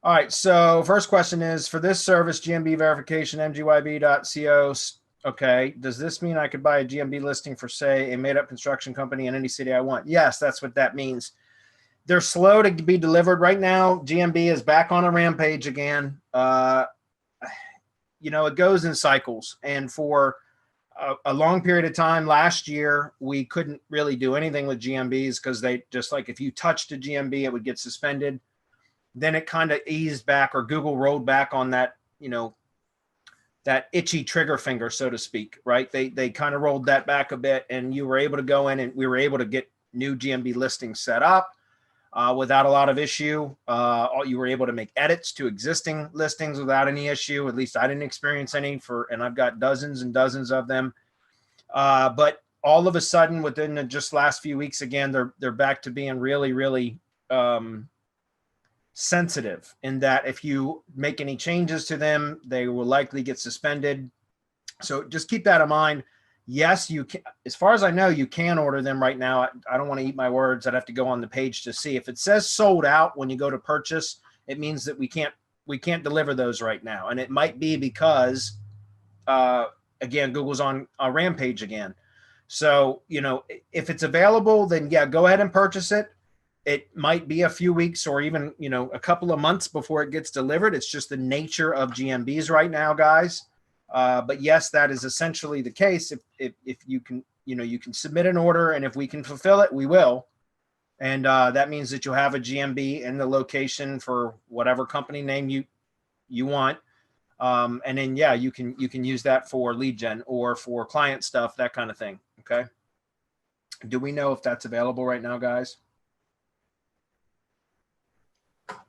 All right. So first question is, for this service, GMB verification, MGYB.co. Okay. Does this mean I could buy a GMB listing for, say, a made up construction company in any city I want? Yes, that's what that means. They're slow to be delivered right now. GMB is back on a rampage again. It goes in cycles. And for a long period of time last year, we couldn't really do anything with GMBs because they just, like, if you touched a GMB, it would get suspended. Then it kind of eased back, or Google rolled back on that, that itchy trigger finger, so to speak, right? They kind of rolled that back a bit, and you were able to go in and we were able to get new GMB listings set up without a lot of issue. You were able to make edits to existing listings without any issue. At least I didn't experience any and I've got dozens and dozens of them. But all of a sudden, within the just last few weeks, again, they're back to being really, really sensitive, in that if you make any changes to them, they will likely get suspended. So just keep that in mind. Yes, you can. As far as I know, you can order them right now. I don't want to eat my words. I'd have to go on the page to see. If it says sold out when you go to purchase, it means that we can't deliver those right now. And it might be because, again, Google's on a rampage again. So, if it's available, then yeah, go ahead and purchase it. It might be a few weeks or even, a couple of months before it gets delivered. It's just the nature of GMBs right now, guys. But yes, that is essentially the case. If you can, you can submit an order, and if we can fulfill it, we will. And that means that you'll have a GMB in the location for whatever company name you want. And then, yeah, you can use that for lead gen or for client stuff, that kind of thing. Okay. Do we know if that's available right now, guys?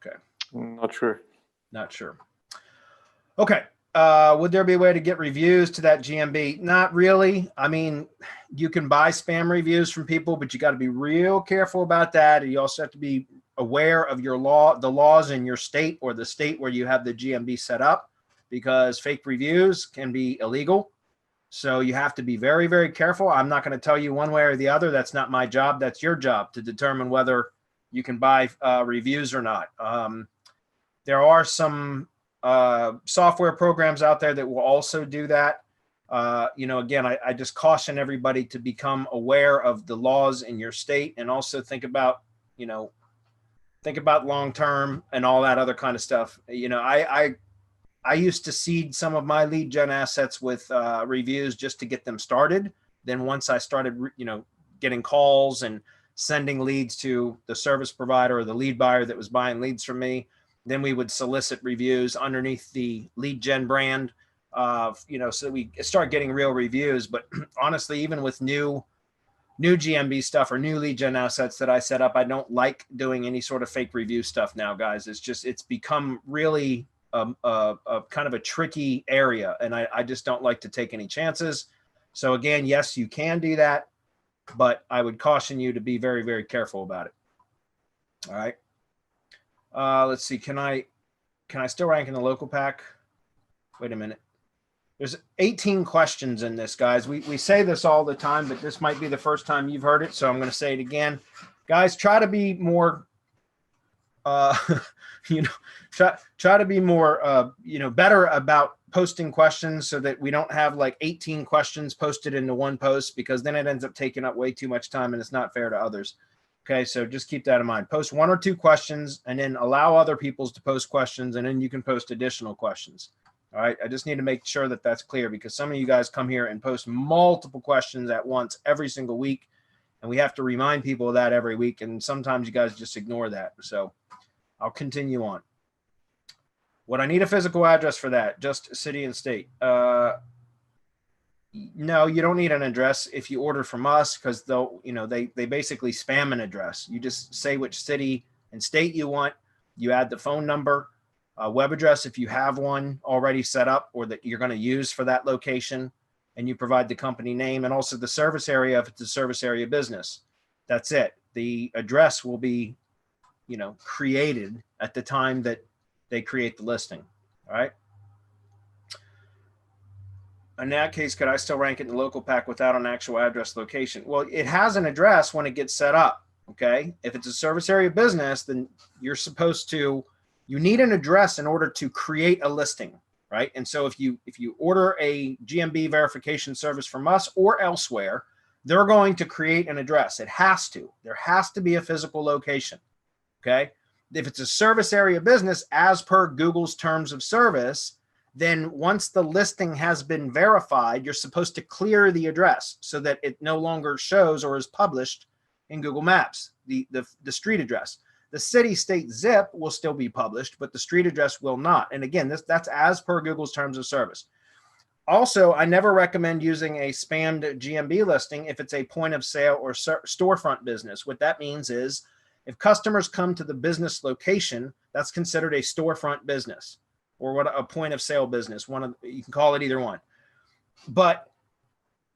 Okay. Not sure. Not sure. Okay. Would there be a way to get reviews to that GMB? Not really. I mean, you can buy spam reviews from people, but you got to be real careful about that. And you also have to be aware of the laws in your state or the state where you have the GMB set up, because fake reviews can be illegal. So you have to be very, very careful. I'm not going to tell you one way or the other. That's not my job. That's your job to determine whether you can buy reviews or not. There are some software programs out there that will also do that. Again, I just caution everybody to become aware of the laws in your state, and also think about long-term and all that other kind of stuff. I used to seed some of my lead gen assets with reviews just to get them started. Then once I started, getting calls and sending leads to the service provider or the lead buyer that was buying leads from me, then we would solicit reviews underneath the lead gen brand, so that we start getting real reviews. But honestly, even with new GMB stuff or new lead gen assets that I set up, I don't like doing any sort of fake review stuff now, guys. It's become really a kind of a tricky area, and I just don't like to take any chances. So again, yes, you can do that, but I would caution you to be very, very careful about it. All right. Let's see. Can I still rank in the local pack? Wait a minute. There's 18 questions in this, guys. We say this all the time, but this might be the first time you've heard it, so I'm going to say it again. Guys, try to be more, try to be more, better about posting questions, so that we don't have like 18 questions posted into one post, because then it ends up taking up way too much time and it's not fair to others. Okay, so just keep that in mind. Post 1 or 2 questions, and then allow other people to post questions, and then you can post additional questions. All right, I just need to make sure that that's clear, because some of you guys come here and post multiple questions at once every single week, and we have to remind people of that every week, and sometimes you guys just ignore that. So I'll continue on. Would I need a physical address for that? Just city and state? No, you don't need an address if you order from us, because they basically spam an address. You just say which city and state you want. You add the phone number, web address if you have one already set up or that you're going to use for that location, and you provide the company name and also the service area if it's a service area business. That's it. The address will be, created at the time that they create the listing. All right. In that case, could I still rank it in the local pack without an actual address location? Well, it has an address when it gets set up. Okay. If it's a service area business, then you're supposed to, You need an address in order to create a listing, right? And so if you order a GMB verification service from us or elsewhere, they're going to create an address. It has to. There has to be a physical location, okay? If it's a service area business, as per Google's terms of service, then once the listing has been verified, you're supposed to clear the address so that it no longer shows or is published in Google Maps, the street address. The city, state, zip will still be published, but the street address will not. And again, that's as per Google's terms of service. Also, I never recommend using a spammed GMB listing if it's a point of sale or storefront business. What that means is if customers come to the business location, that's considered a storefront business or what a point of sale business. You can call it either one. But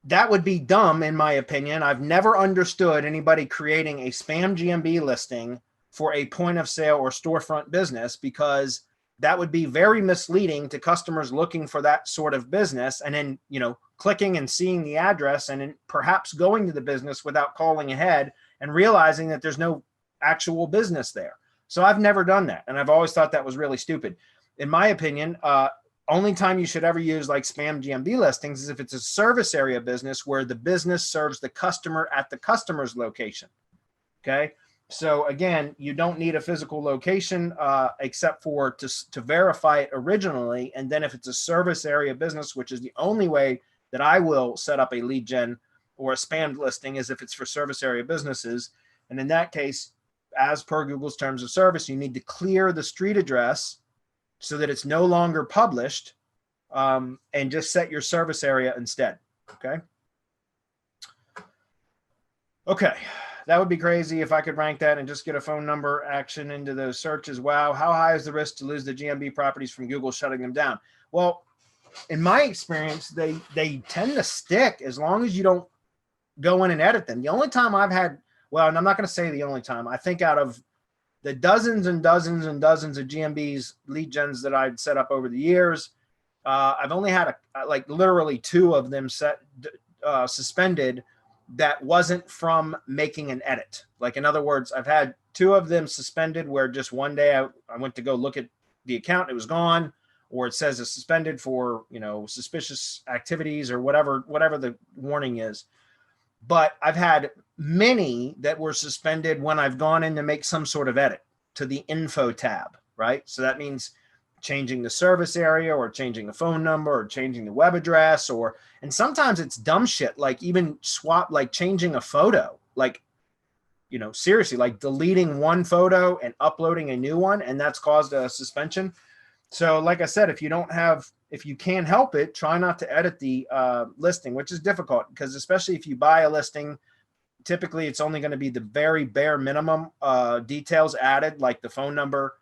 that would be dumb, in my opinion. I've never understood anybody creating a spam GMB listing for a point of sale or storefront business, because that would be very misleading to customers looking for that sort of business and then, clicking and seeing the address and then perhaps going to the business without calling ahead and realizing that there's no actual business there. So I've never done that. And I've always thought that was really stupid. In my opinion, only time you should ever use like spam GMB listings is if it's a service area business where the business serves the customer at the customer's location. Okay. So again, you don't need a physical location except for to verify it originally. And then if it's a service area business, which is the only way that I will set up a lead gen or a spammed listing, is if it's for service area businesses. And in that case, as per Google's terms of service, you need to clear the street address so that it's no longer published, and just set your service area instead. Okay. Okay. That would be crazy if I could rank that and just get a phone number action into those searches. Wow. How high is the risk to lose the GMB properties from Google shutting them down? Well, in my experience, they tend to stick as long as you don't go in and edit them. The only time I've had, well, and I'm not going to say the only time, I think out of the dozens and dozens and dozens of GMBs lead gens that I'd set up over the years, I've only had like literally 2 of them suspended that wasn't from making an edit. Like, in other words, I've had 2 of them suspended where just one day I went to go look at the account, it was gone, or it says it's suspended for, suspicious activities or whatever the warning is. But I've had many that were suspended when I've gone in to make some sort of edit to the info tab, right? So that means changing the service area or changing a phone number or changing the web address, and sometimes it's dumb shit, like even like changing a photo, like, seriously, like deleting one photo and uploading a new one, and that's caused a suspension. So like I said, if you can help it, try not to edit the listing, which is difficult because especially if you buy a listing, typically it's only going to be the very bare minimum details added, like the phone number,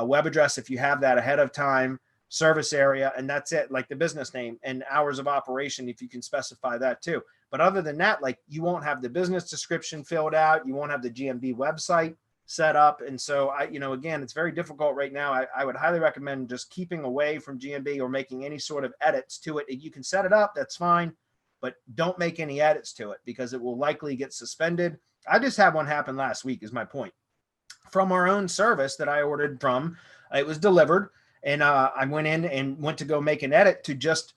web address, if you have that ahead of time, service area, and that's it, like the business name and hours of operation, if you can specify that too. But other than that, like, you won't have the business description filled out. You won't have the GMB website set up. And so again, it's very difficult right now. I would highly recommend just keeping away from GMB or making any sort of edits to it. You can set it up, that's fine, but don't make any edits to it because it will likely get suspended. I just had one happen last week, is my point. From our own service that I ordered from, it was delivered, and I went in and went to go make an edit to just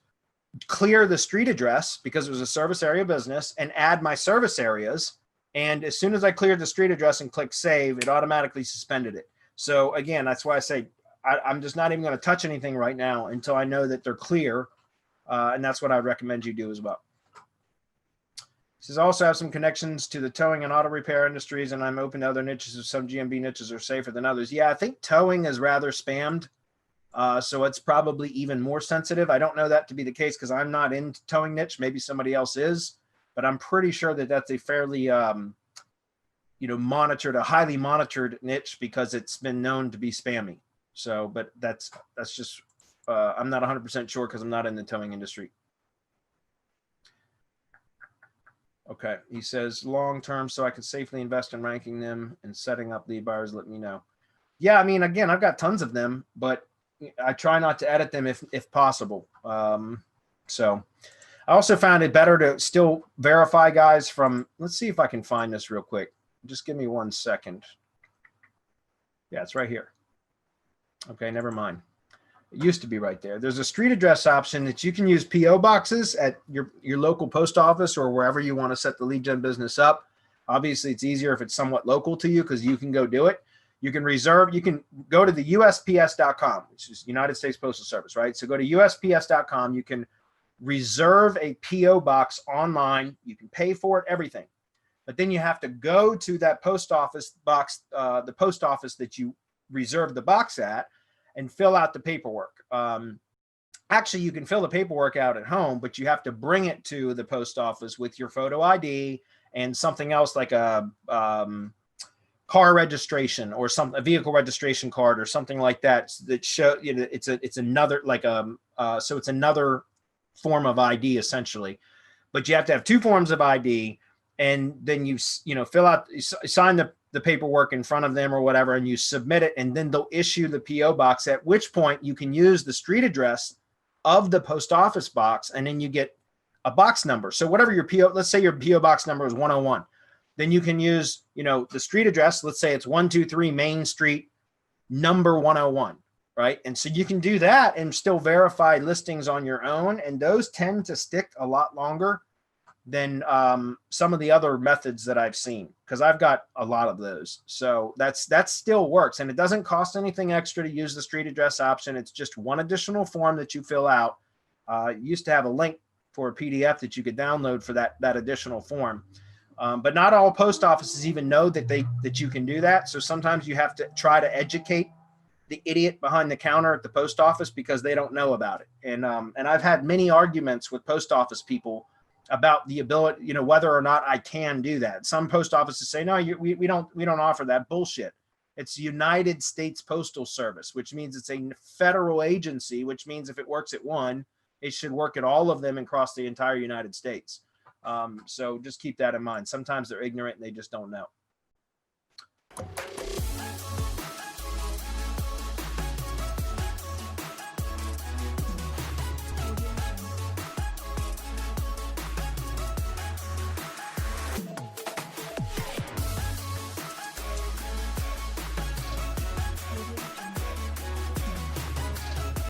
clear the street address because it was a service area business and add my service areas. And as soon as I cleared the street address and clicked save, it automatically suspended it. So again, that's why I say I'm just not even going to touch anything right now until I know that they're clear. And that's what I recommend you do as well. It says also have some connections to the towing and auto repair industries, and I'm open to other niches if some GMB niches are safer than others. Yeah, I think towing is rather spammed. So it's probably even more sensitive. I don't know that to be the case because I'm not in towing niche. Maybe somebody else is, but I'm pretty sure that that's a fairly, monitored, a highly monitored niche because it's been known to be spammy. So, but that's just, I'm not 100% sure because I'm not in the towing industry. Okay, he says long-term so I can safely invest in ranking them and setting up lead buyers, let me know. Yeah, I mean, again, I've got tons of them, but I try not to edit them if possible. So I also found it better to still verify guys from, let's see if I can find this real quick. Just give me 1 second. Yeah, it's right here. Okay, never mind. It used to be right there. There's a street address option that you can use PO boxes at your local post office or wherever you want to set the lead gen business up. Obviously, it's easier if it's somewhat local to you because you can go do it. You can reserve, you can go to the USPS.com, which is United States Postal Service, right? So go to USPS.com. You can reserve a PO box online. You can pay for it, everything. But then you have to go to that post office box, the post office that you reserved the box at, and fill out the paperwork. Actually, you can fill the paperwork out at home, but you have to bring it to the post office with your photo ID and something else like a car registration or a vehicle registration card or something like that that show it's another like so it's another form of ID essentially. But you have to have two forms of ID, and then you fill out, you sign the paperwork in front of them or whatever, and you submit it, and then they'll issue the PO box, at which point you can use the street address of the post office box, and then you get a box number. So whatever your PO, let's say your PO box number is 101, then you can use, the street address. Let's say it's 123 Main Street, number 101, right? And so you can do that and still verify listings on your own, and those tend to stick a lot longer than some of the other methods that I've seen, because I've got a lot of those. So that still works, and it doesn't cost anything extra to use the street address option. It's just one additional form that you fill out. You used to have a link for a PDF that you could download for that additional form, but not all post offices even know that you can do that. So sometimes you have to try to educate the idiot behind the counter at the post office because they don't know about it. And I've had many arguments with post office people about the ability, whether or not I can do that. Some post offices say, no, we don't offer that. Bullshit. It's United States Postal Service, which means it's a federal agency, which means if it works at one, it should work at all of them across the entire United States. So just keep that in mind. Sometimes they're ignorant and they just don't know.